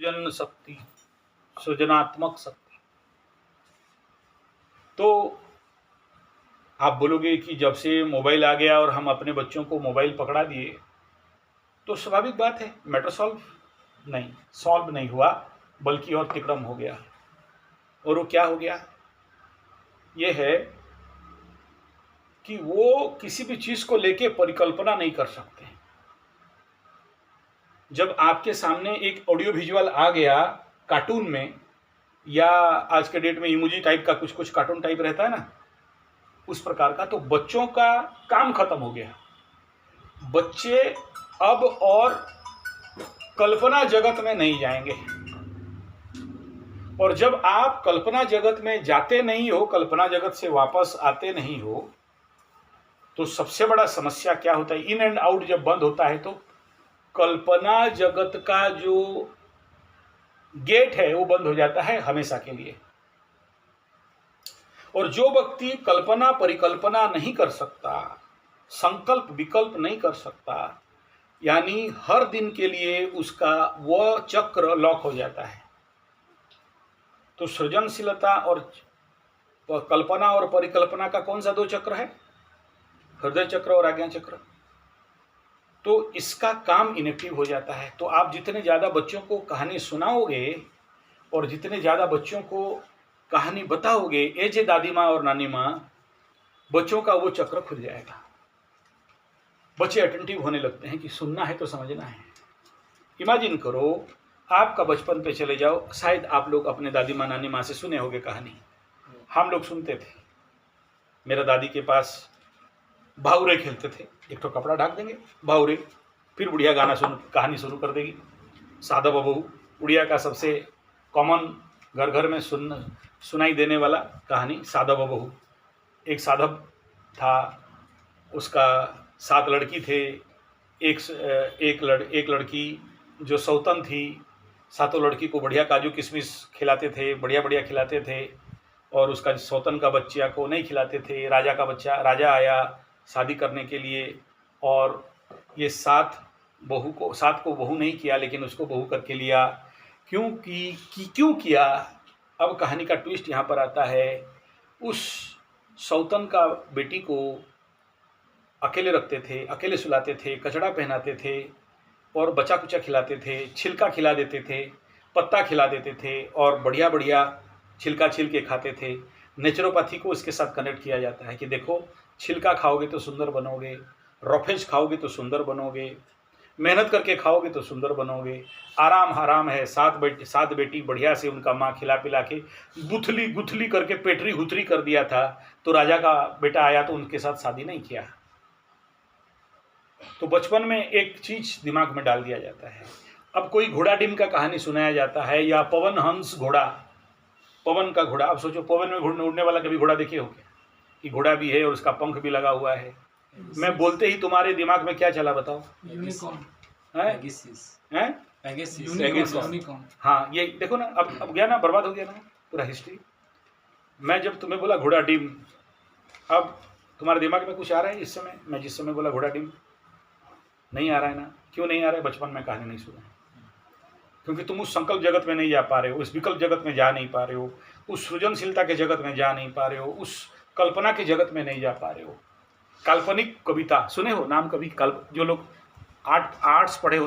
सृजन शक्ति, सृजनात्मक शक्ति। तो आप बोलोगे कि जब से मोबाइल आ गया और हम अपने बच्चों को मोबाइल पकड़ा दिए, तो स्वाभाविक बात है मैटर सॉल्व नहीं हुआ, बल्कि और तिकड़म हो गया। और वो क्या हो गया? ये है कि वो किसी भी चीज को लेके परिकल्पना नहीं कर सकते। जब आपके सामने एक ऑडियो विजुअल आ गया कार्टून में, या आज के डेट में इमोजी टाइप का कुछ कार्टून टाइप रहता है ना, उस प्रकार का, तो बच्चों का काम खत्म हो गया। बच्चे अब और कल्पना जगत में नहीं जाएंगे। और जब आप कल्पना जगत में जाते नहीं हो, कल्पना जगत से वापस आते नहीं हो, तो सबसे बड़ा समस्या क्या होता है? इन एंड आउट जब बंद होता है, तो कल्पना जगत का जो गेट है वो बंद हो जाता है हमेशा के लिए। और जो व्यक्ति कल्पना परिकल्पना नहीं कर सकता, संकल्प विकल्प नहीं कर सकता, यानी हर दिन के लिए उसका वह चक्र लॉक हो जाता है। तो सृजनशीलता और कल्पना और परिकल्पना का कौन सा दो चक्र है? हृदय चक्र और आज्ञा चक्र। तो इसका काम इनेक्टिव हो जाता है। तो आप जितने ज़्यादा बच्चों को कहानी सुनाओगे और जितने ज़्यादा बच्चों को कहानी बताओगे, एज ए दादी माँ और नानी माँ, बच्चों का वो चक्र खुल जाएगा। बच्चे अटेंटिव होने लगते हैं कि सुनना है तो समझना है। इमेजिन करो, आपका बचपन पे चले जाओ, शायद आप लोग अपने दादी माँ नानी माँ से सुने होंगे कहानी। हम लोग सुनते थे। मेरा दादी के पास भावरे खेलते थे, एक तो कपड़ा ढक देंगे भावरे, फिर बुढ़िया गाना कहानी शुरू कर देगी। साधव बहू, उड़िया का सबसे कॉमन घर घर में सुनाई देने वाला कहानी साधव बहू। एक साधव था, उसका 7 लड़की थे। एक लड़की जो सौतन थी, सातों लड़की को बढ़िया काजू किशमिश खिलाते थे, बढ़िया बढ़िया खिलाते थे, और उसका सौतन का बच्चा को नहीं खिलाते थे। राजा आया शादी करने के लिए, और ये 7 को बहू नहीं किया, लेकिन उसको बहू करके लिया। क्यों किया? अब कहानी का ट्विस्ट यहाँ पर आता है। उस सौतन का बेटी को अकेले रखते थे, अकेले सुलाते थे, कचड़ा पहनाते थे, और बचा कुचा खिलाते थे, छिलका खिला देते थे, पत्ता खिला देते थे, और बढ़िया बढ़िया छिलका छिल के खाते थे। नेचुरोपैथी को इसके साथ कनेक्ट किया जाता है कि देखो, छिलका खाओगे तो सुंदर बनोगे, रॉफेज खाओगे तो सुंदर बनोगे, मेहनत करके खाओगे तो सुंदर बनोगे। आराम है। 7 बेटी बढ़िया से उनका माँ खिला पिला के गुथली करके पेटरी हुथरी कर दिया था। तो राजा का बेटा आया तो उनके साथ शादी नहीं किया। तो बचपन में एक चीज दिमाग में डाल दिया जाता है। अब कोई घोड़ा डिम का कहानी सुनाया जाता है, या पवन हंस घोड़ा, पवन का घोड़ा। अब सोचो, पवन में उड़ने वाला कभी घोड़ा देखे हो क्या? कि घोड़ा भी है और उसका पंख भी लगा हुआ है। मैं बोलते ही तुम्हारे दिमाग में क्या चला बताओ? यूनिकॉर्न। हाँ, ये देखो ना, अब गया ना, बर्बाद हो गया ना पूरा हिस्ट्री। मैं जब तुम्हें बोला घोड़ा डिम, अब तुम्हारे दिमाग में कुछ आ रहा है इस समय? मैं जिस समय बोला घोड़ा डिम, नहीं आ रहा है ना? क्यों नहीं आ रहा है? बचपन में कहानी नहीं सुना, क्योंकि तुम उस संकल्प जगत में नहीं जा पा रहे हो, उस विकल्प जगत में जा नहीं पा रहे हो, उस सृजनशीलता के जगत में जा नहीं पा रहे हो, उस कल्पना के जगत में नहीं जा पा रहे हो। काल्पनिक कविता सुने हो नाम कभी? जो लोग आर्ट्स पढ़े हो